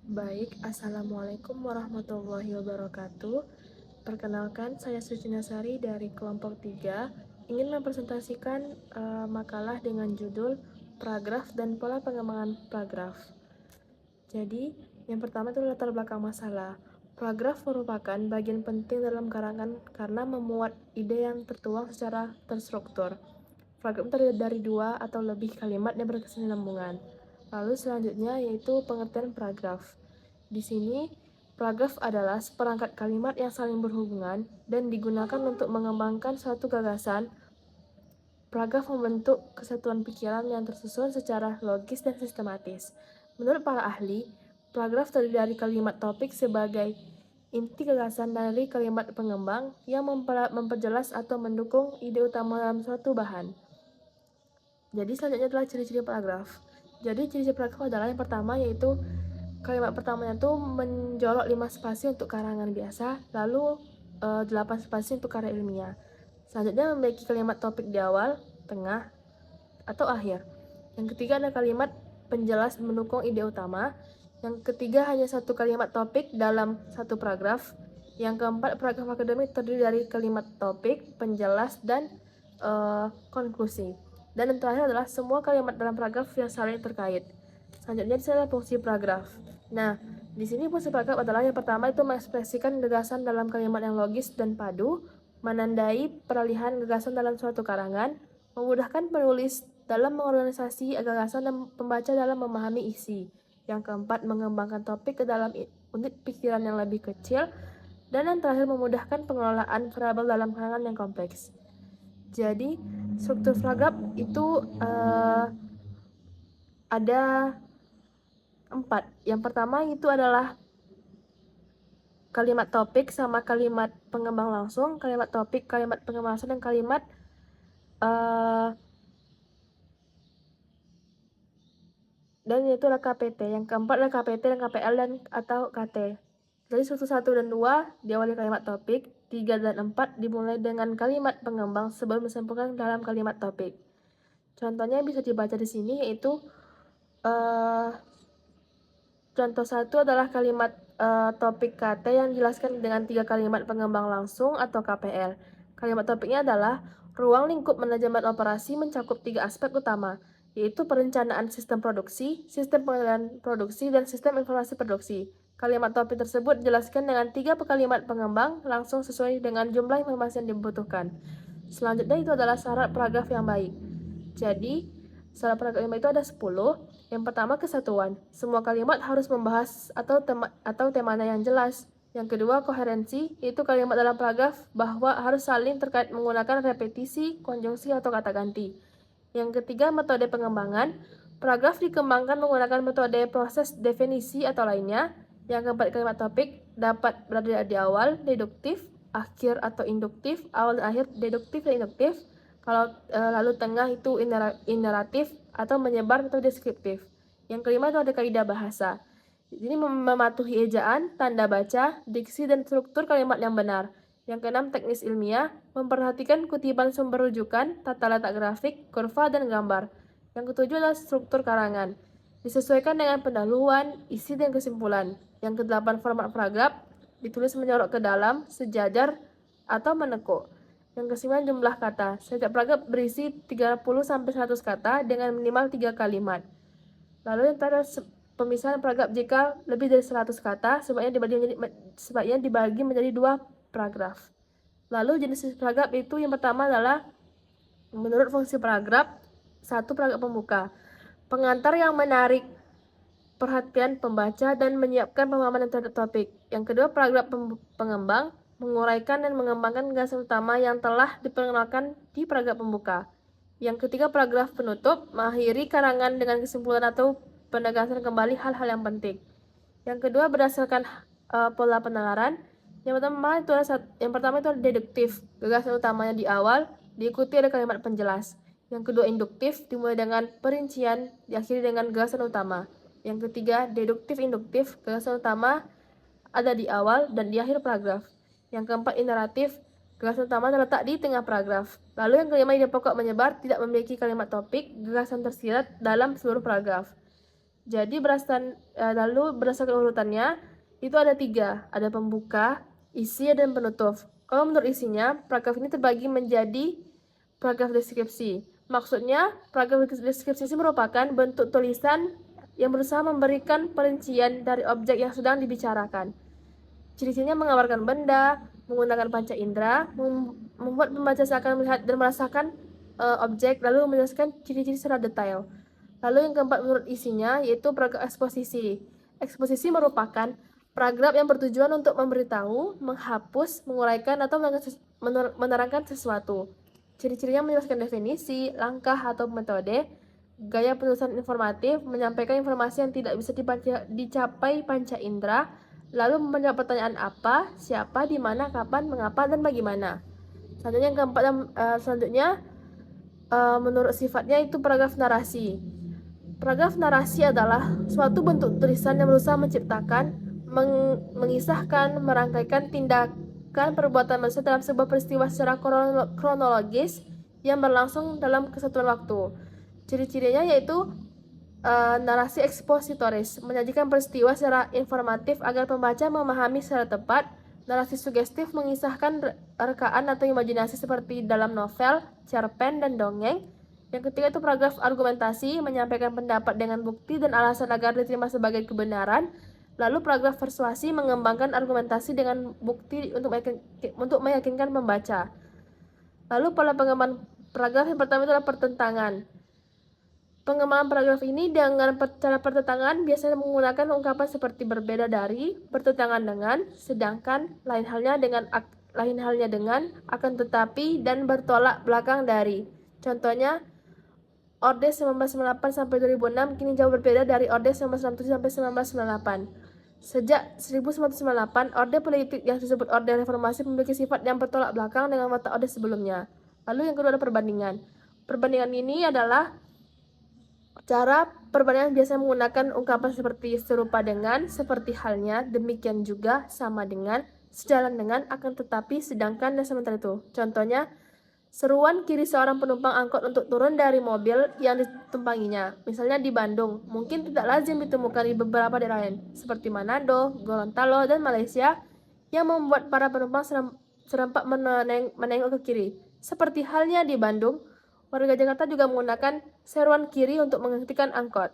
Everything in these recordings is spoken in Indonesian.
Baik, Assalamualaikum warahmatullahi wabarakatuh. Perkenalkan, saya Suci Nasari dari kelompok 3 ingin mempresentasikan makalah dengan judul Paragraf dan Pola Pengembangan Paragraf. Jadi, yang pertama itu latar belakang masalah. Paragraf merupakan bagian penting dalam karangan karena memuat ide yang tertuang secara terstruktur. Paragraf terdiri dari 2 atau lebih kalimat yang berkesinambungan. Lalu selanjutnya yaitu pengertian paragraf. Di sini, paragraf adalah seperangkat kalimat yang saling berhubungan dan digunakan untuk mengembangkan suatu gagasan. Paragraf membentuk kesatuan pikiran yang tersusun secara logis dan sistematis. Menurut para ahli, paragraf terdiri dari kalimat topik sebagai inti gagasan dari kalimat pengembang yang memperjelas atau mendukung ide utama dalam suatu bahan. Jadi selanjutnya adalah ciri-ciri paragraf. Jadi ciri-ciri paragraf adalah yang pertama yaitu kalimat pertamanya itu menjorok 5 spasi untuk karangan biasa, lalu 8 spasi untuk karya ilmiah. Selanjutnya memiliki kalimat topik di awal, tengah, atau akhir. Yang ketiga ada kalimat penjelas mendukung ide utama. Yang ketiga hanya satu kalimat topik dalam satu paragraf. Yang keempat, paragraf akademik terdiri dari kalimat topik, penjelas, dan konklusi. Dan yang terakhir adalah semua kalimat dalam paragraf yang saling terkait. Selanjutnya adalah fungsi paragraf. Nah, di sini fungsi paragraf adalah yang pertama itu mengekspresikan gagasan dalam kalimat yang logis dan padu, menandai peralihan gagasan dalam suatu karangan, memudahkan penulis dalam mengorganisasi gagasan dan pembaca dalam memahami isi. Yang keempat, mengembangkan topik ke dalam unit pikiran yang lebih kecil, dan yang terakhir memudahkan pengelolaan variabel dalam karangan yang kompleks. Jadi, struktur paragraf itu ada 4. Yang pertama itu adalah kalimat topik sama kalimat pengembang langsung, kalimat topik, kalimat pengembang langsung, dan kalimat dan itu adalah KPT. Yang keempat adalah KPT dan KPL dan atau KT. Jadi struktur 1 dan 2 diawali kalimat topik, 3 dan 4 dimulai dengan kalimat pengembang sebelum disempurnakan dalam kalimat topik. Contohnya bisa dibaca di sini yaitu contoh 1 adalah kalimat topik KT yang dijelaskan dengan 3 kalimat pengembang langsung atau KPL. Kalimat topiknya adalah ruang lingkup manajemen operasi mencakup 3 aspek utama, yaitu perencanaan sistem produksi, sistem pengendalian produksi, dan sistem informasi produksi. Kalimat topik tersebut dijelaskan dengan 3 kalimat pengembang langsung sesuai dengan jumlah informasi yang dibutuhkan. Selanjutnya itu adalah syarat paragraf yang baik. Jadi, syarat paragraf yang baik itu ada 10. Yang pertama, kesatuan. Semua kalimat harus membahas atau temanya yang jelas. Yang kedua, koherensi, yaitu kalimat dalam paragraf bahwa harus saling terkait menggunakan repetisi, konjungsi, atau kata ganti. Yang ketiga, metode pengembangan. Paragraf dikembangkan menggunakan metode proses definisi atau lainnya. Yang keempat, kalimat topik dapat berada di awal, deduktif, akhir atau induktif, awal dan akhir deduktif dan induktif. Kalau lalu tengah itu ineratif atau menyebar atau deskriptif. Yang kelima itu ada kaidah bahasa. Ini mematuhi ejaan, tanda baca, diksi, dan struktur kalimat yang benar. Yang keenam, teknis ilmiah, memperhatikan kutipan sumber rujukan, tata letak grafik, kurva, dan gambar. Yang ketujuh adalah struktur karangan. Disesuaikan dengan pendahuluan, isi, dan kesimpulan. Yang kedelapan, format paragraf, ditulis menyorot ke dalam, sejajar, atau menekuk. Yang kesembilan, jumlah kata. Setiap paragraf berisi 30-100 kata dengan minimal 3 kalimat. Lalu yang terakhir, pemisahan paragraf jika lebih dari 100 kata, sebaiknya dibagi menjadi 2 paragraf. Lalu jenis paragraf itu yang pertama adalah menurut fungsi paragraf, 1 paragraf pembuka. Pengantar yang menarik perhatian pembaca dan menyiapkan pemahaman terhadap topik. Yang kedua, paragraf pengembang, menguraikan dan mengembangkan gagasan utama yang telah diperkenalkan di paragraf pembuka. Yang ketiga, paragraf penutup, mengakhiri karangan dengan kesimpulan atau penegasan kembali hal-hal yang penting. Yang kedua, berdasarkan pola penalaran. Yang pertama itu deduktif, gagasan utamanya di awal, diikuti oleh kalimat penjelas. Yang kedua, induktif, dimulai dengan perincian, diakhiri dengan gagasan utama. Yang ketiga, deduktif induktif, gagasan utama ada di awal dan di akhir paragraf. Yang keempat, ineratif, gagasan utama terletak di tengah paragraf. Lalu yang kelima, ide pokok menyebar, tidak memiliki kalimat topik, gagasan tersirat dalam seluruh paragraf. Jadi lalu berdasarkan urutannya itu ada 3, ada pembuka, isi, dan penutup. Kalau menurut isinya, paragraf ini terbagi menjadi paragraf deskripsi. Maksudnya, paragraf deskripsi merupakan bentuk tulisan yang berusaha memberikan perincian dari objek yang sedang dibicarakan. Ciri-cirinya menggambarkan benda, menggunakan panca indera, membuat pembaca seakan melihat dan merasakan objek, lalu menjelaskan ciri-ciri secara detail. Lalu yang keempat menurut isinya yaitu paragraf eksposisi. Eksposisi merupakan paragraf yang bertujuan untuk memberitahu, menghapus, menguraikan, atau menerangkan sesuatu. Ciri-cirinya menjelaskan definisi, langkah atau metode, gaya penulisan informatif, menyampaikan informasi yang tidak bisa dicapai panca indera, lalu menjawab pertanyaan apa, siapa, di mana, kapan, mengapa, dan bagaimana. Selanjutnya yang keempat, menurut sifatnya itu paragraf narasi. Paragraf narasi adalah suatu bentuk tulisan yang berusaha menciptakan, mengisahkan, merangkaikan tindakan perbuatan manusia dalam sebuah peristiwa secara kronologis yang berlangsung dalam kesatuan waktu. Ciri-cirinya yaitu narasi ekspositoris, menyajikan peristiwa secara informatif agar pembaca memahami secara tepat. Narasi sugestif, mengisahkan rekaan atau imajinasi seperti dalam novel, cerpen, dan dongeng. Yang ketiga itu paragraf argumentasi, menyampaikan pendapat dengan bukti dan alasan agar diterima sebagai kebenaran. Lalu paragraf persuasi, mengembangkan argumentasi dengan bukti untuk meyakinkan pembaca. Lalu pola pengembangan paragraf yang pertama adalah pertentangan. Pengembangan paragraf ini dengan cara pertentangan biasanya menggunakan ungkapan seperti berbeda dari, bertentangan dengan, sedangkan, lain halnya dengan, akan tetapi, dan bertolak belakang dari. Contohnya, Orde 1998 sampai 2006 kini jauh berbeda dari Orde 1967 sampai 1998. Sejak 1998, Orde politik yang disebut Orde Reformasi memiliki sifat yang bertolak belakang dengan watak Orde sebelumnya. Lalu yang kedua ada perbandingan. Perbandingan ini adalah cara perbandingan biasanya menggunakan ungkapan seperti serupa dengan, seperti halnya, demikian juga, sama dengan, sejalan dengan, akan tetapi, sedangkan, dan sementara itu. Contohnya, seruan kiri seorang penumpang angkot untuk turun dari mobil yang ditumpanginya. Misalnya di Bandung, mungkin tidak lazim ditemukan di beberapa daerah lain, seperti Manado, Gorontalo, dan Malaysia, yang membuat para penumpang serempak menengok ke kiri. Seperti halnya di Bandung, warga Jakarta juga menggunakan seruan kiri untuk menghentikan angkot.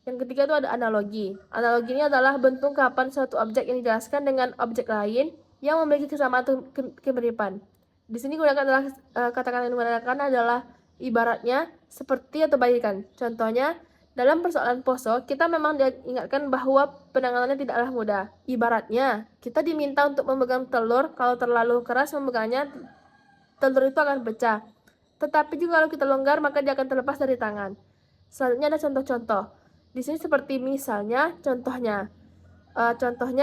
Yang ketiga itu ada analogi. Analogi ini adalah bentuk ungkapan suatu objek yang dijelaskan dengan objek lain yang memiliki kesamaan atau kemiripan. Di sini kata-kata yang digunakan adalah ibaratnya, seperti, atau bagaikan. Contohnya, dalam persoalan poso, kita memang diingatkan bahwa penanganannya tidaklah mudah. Ibaratnya, kita diminta untuk memegang telur, kalau terlalu keras memegangnya, telur itu akan pecah. Tetapi juga kalau kita longgar, maka dia akan terlepas dari tangan. Selanjutnya ada contoh-contoh. Di sini seperti misalnya, contohnya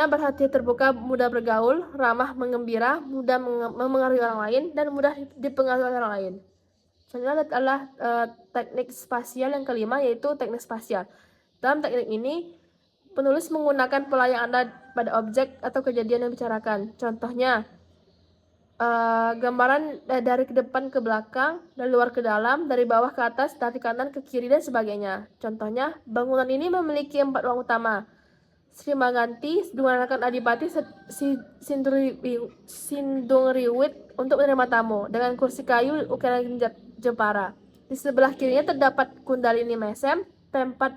berhati terbuka, mudah bergaul, ramah menggembira, mudah memengaruhi orang lain, dan mudah dipengaruhi orang lain. Selanjutnya adalah teknik spasial yang kelima, yaitu teknik spasial. Dalam teknik ini, penulis menggunakan pola yang ada pada objek atau kejadian yang dibicarakan. Contohnya, gambaran dari ke depan ke belakang, dari luar ke dalam, dari bawah ke atas, dari kanan ke kiri, dan sebagainya. Contohnya, bangunan ini memiliki 4 ruang utama. Sri Maganti menggunakan Adipati Sindungriwit untuk menerima tamu dengan kursi kayu ukiran Jepara. Di sebelah kirinya terdapat Kundalini Mesem, tempat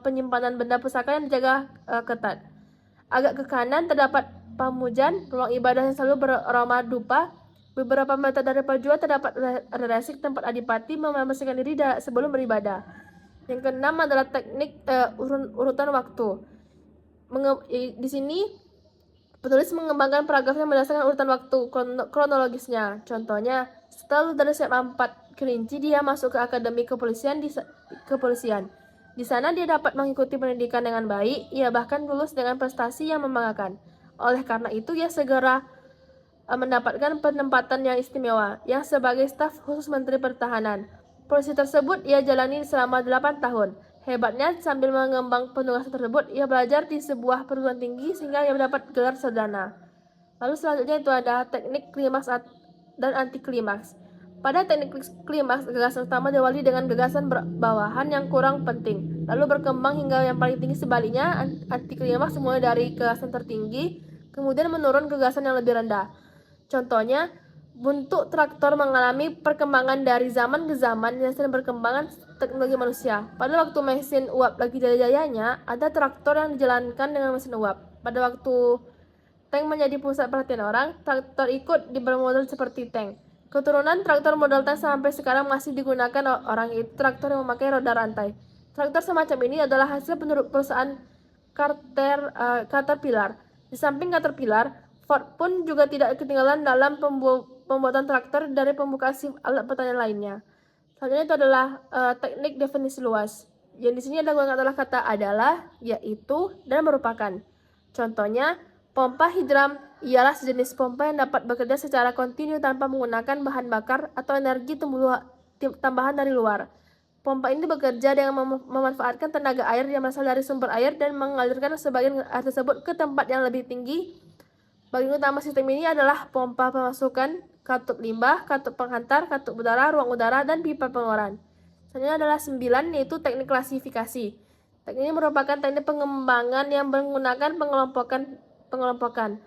penyimpanan benda pusaka yang dijaga ketat. Agak ke kanan terdapat Pamujan, ruang ibadah yang selalu beraroma dupa. Beberapa meter dari pojok terdapat resik tempat Adipati membersihkan diri sebelum beribadah. Yang keenam adalah teknik urutan waktu. Di sini penulis mengembangkan paragrafnya berdasarkan urutan waktu kronologisnya. Contohnya, setelah dari SMA 4 Kerinci, dia masuk ke Akademi Kepolisian. Di sana dia dapat mengikuti pendidikan dengan baik, ia bahkan lulus dengan prestasi yang membanggakan. Oleh karena itu, ia segera mendapatkan penempatan yang istimewa, yang sebagai staf khusus Menteri Pertahanan. Posisi tersebut ia jalani selama 8 tahun. Hebatnya, sambil mengembang penugasan tersebut, ia belajar di sebuah perguruan tinggi sehingga ia mendapat gelar sarjana. Lalu selanjutnya itu ada teknik klimaks dan anti klimaks. Pada teknik klimaks, gagasan utama diawali dengan gagasan bawahan yang kurang penting. lalu berkembang hingga yang paling tinggi. Sebaliknya, anti klimaks mulai dari kegasan tertinggi, kemudian menurun ke kegasan yang lebih rendah. Contohnya, bentuk traktor mengalami perkembangan dari zaman ke zaman dan sering berkembangan teknologi manusia. Pada waktu mesin uap lagi jaya-jayanya, ada traktor yang dijalankan dengan mesin uap. Pada waktu tank menjadi pusat perhatian orang, traktor ikut bermodel seperti tank. Keturunan traktor model tank sampai sekarang masih digunakan orang, yaitu traktor yang memakai roda rantai. Traktor semacam ini adalah hasil perusahaan Caterpillar. Di samping Caterpillar, Ford pun juga tidak ketinggalan dalam pembuatan traktor dari pembukaan alat pertanian lainnya. Selanjutnya itu adalah teknik definisi luas. Yang di sini adalah kata adalah, yaitu, dan merupakan. Contohnya, pompa hidram ialah sejenis pompa yang dapat bekerja secara kontinu tanpa menggunakan bahan bakar atau energi tambahan dari luar. Pompa ini bekerja dengan memanfaatkan tenaga air yang berasal dari sumber air dan mengalirkan sebagian air tersebut ke tempat yang lebih tinggi. Bagian utama sistem ini adalah pompa pemasukan, katup limbah, katup penghantar, katup udara, ruang udara, dan pipa pengeluaran. Selanjutnya adalah 9, yaitu teknik klasifikasi. Teknik ini merupakan teknik pengembangan yang menggunakan pengelompokan.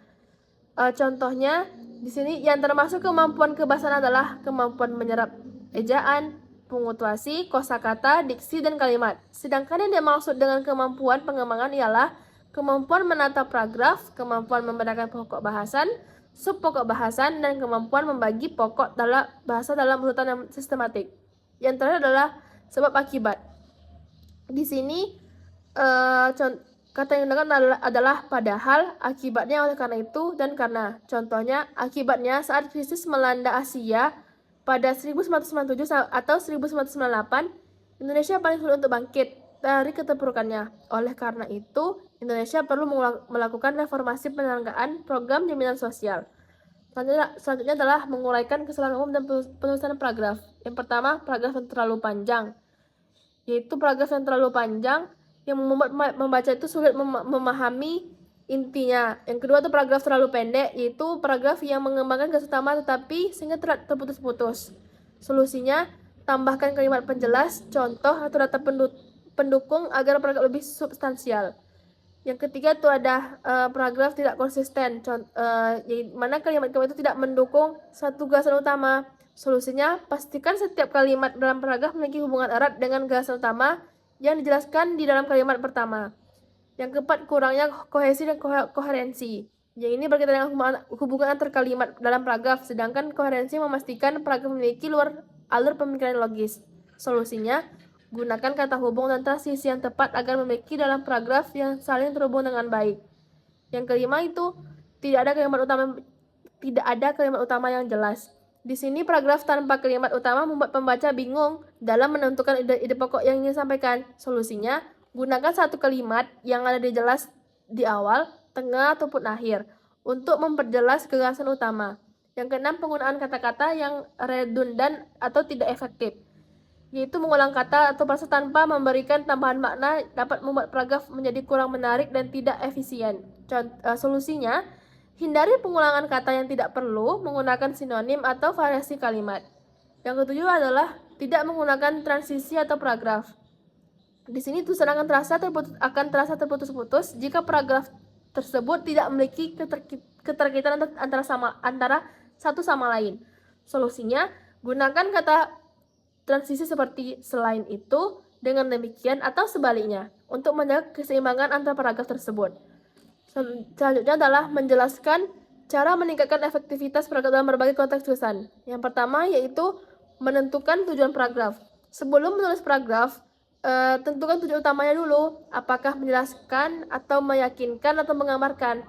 Contohnya di sini yang termasuk kemampuan kebahasan adalah kemampuan menyerap ejaan, punktuasi, kosakata, diksi, dan kalimat. Sedangkan yang dimaksud dengan kemampuan pengembangan ialah kemampuan menata paragraf, kemampuan membedakan pokok bahasan, sub pokok bahasan, dan kemampuan membagi pokok dalam bahasa dalam urutan yang sistematik. Yang terakhir adalah sebab akibat. Di sini kata yang digunakan adalah padahal, akibatnya oleh karena itu, dan karena. Contohnya, akibatnya saat krisis melanda Asia pada 1997 atau 1998, Indonesia paling sulit untuk bangkit dari keterpurukannya. Oleh karena itu, Indonesia perlu melakukan reformasi penyelenggaraan program jaminan sosial. Selanjutnya adalah menguraikan kesalahan umum dan penulisan paragraf. Yang pertama, paragraf yang terlalu panjang, yaitu paragraf yang terlalu panjang yang membuat membaca itu sulit memahami intinya. Yang kedua itu paragraf terlalu pendek, yaitu paragraf yang mengembangkan garis utama tetapi sehingga terputus-putus. Solusinya, tambahkan kalimat penjelas, contoh atau data pendukung agar paragraf lebih substansial. Yang ketiga itu ada paragraf tidak konsisten, mana kalimat-kalimat itu tidak mendukung satu gagasan utama. Solusinya, pastikan setiap kalimat dalam paragraf memiliki hubungan erat dengan gagasan utama yang dijelaskan di dalam kalimat pertama. Yang keempat, kurangnya kohesi dan koherensi. Yang ini berkaitan dengan hubungan antar kalimat dalam paragraf, sedangkan koherensi memastikan paragraf memiliki alur pemikiran logis. Solusinya, gunakan kata hubung dan transisi yang tepat agar memiliki dalam paragraf yang saling terhubung dengan baik. Yang kelima itu tidak ada kalimat utama yang jelas. Di sini paragraf tanpa kalimat utama membuat pembaca bingung dalam menentukan ide pokok yang ingin disampaikan. Solusinya, gunakan satu kalimat yang ada jelas di awal, tengah, ataupun akhir untuk memperjelas gagasan utama. Yang keenam, penggunaan kata-kata yang redundan atau tidak efektif, yaitu mengulang kata atau frasa tanpa memberikan tambahan makna dapat membuat paragraf menjadi kurang menarik dan tidak efisien. Solusinya, hindari pengulangan kata yang tidak perlu, menggunakan sinonim atau variasi kalimat. Yang ketujuh adalah tidak menggunakan transisi atau paragraf. Di sini tulisan akan terasa terputus-putus jika paragraf tersebut tidak memiliki keterkaitan antara satu sama lain. Solusinya, gunakan kata transisi seperti selain itu, dengan demikian, atau sebaliknya untuk menjaga keseimbangan antara paragraf tersebut. Selanjutnya adalah menjelaskan cara meningkatkan efektivitas paragraf dalam berbagai konteks tulisan. Yang pertama yaitu menentukan tujuan paragraf. Sebelum menulis paragraf, tentukan tujuan utamanya dulu, apakah menjelaskan atau meyakinkan atau menggambarkan.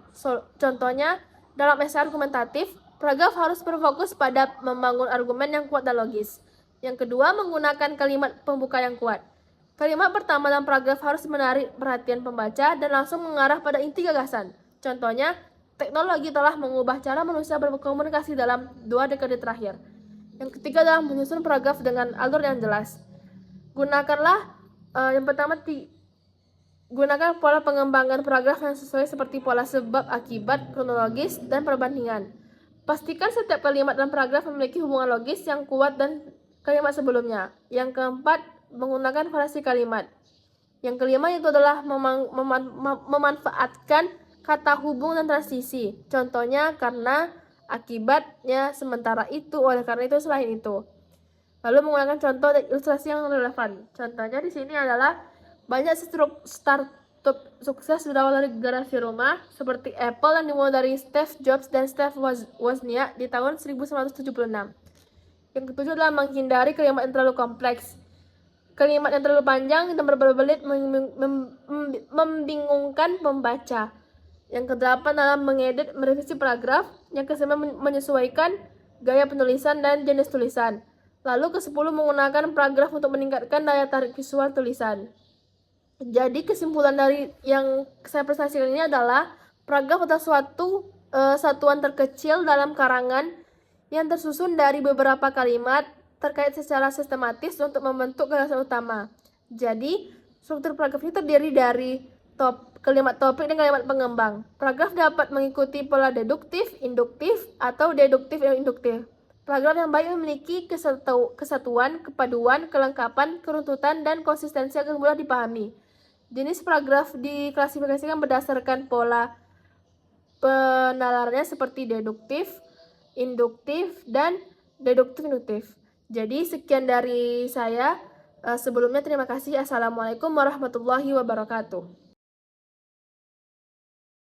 Contohnya, dalam esai argumentatif, paragraf harus berfokus pada membangun argumen yang kuat dan logis. Yang kedua, menggunakan kalimat pembuka yang kuat. Kalimat pertama dalam paragraf harus menarik perhatian pembaca dan langsung mengarah pada inti gagasan. Contohnya, teknologi telah mengubah cara manusia berkomunikasi dalam 2 dekade terakhir. Yang ketiga adalah menyusun paragraf dengan alur yang jelas. Gunakan pola pengembangan paragraf yang sesuai seperti pola sebab, akibat, kronologis, dan perbandingan. Pastikan setiap kalimat dalam paragraf memiliki hubungan logis yang kuat dan kalimat sebelumnya. Yang keempat, menggunakan variasi kalimat. Yang kelima itu adalah memanfaatkan kata hubung dan transisi. Contohnya karena, akibatnya, sementara itu, oleh karena itu, selain itu. Lalu menggunakan contoh dan ilustrasi yang relevan. Contohnya di sini adalah banyak startup sukses berawal dari garasi rumah seperti Apple yang dimulai dari Steve Jobs dan Steve Wozniak di tahun 1976. Yang ketujuh adalah menghindari kalimat yang terlalu kompleks. Kalimat yang terlalu panjang dan berbelit-belit membingungkan pembaca. Yang kedelapan adalah mengedit, merevisi paragraf. Yang kesembilan menyesuaikan gaya penulisan dan jenis tulisan. Lalu ke-10 menggunakan paragraf untuk meningkatkan daya tarik visual tulisan. Jadi kesimpulan dari yang saya presentasikan ini adalah paragraf adalah suatu satuan terkecil dalam karangan yang tersusun dari beberapa kalimat terkait secara sistematis untuk membentuk gagasan utama. Jadi, struktur paragraf ini terdiri dari kalimat topik dan kalimat pengembang. Paragraf dapat mengikuti pola deduktif, induktif, atau deduktif induktif. Paragraf yang baik memiliki kesatuan, kepaduan, kelengkapan, keruntutan, dan konsistensi agar mudah dipahami. Jenis paragraf diklasifikasikan berdasarkan pola penalarannya seperti deduktif, induktif, dan deduktif-induktif. Jadi sekian dari saya. Sebelumnya terima kasih. Assalamualaikum warahmatullahi wabarakatuh.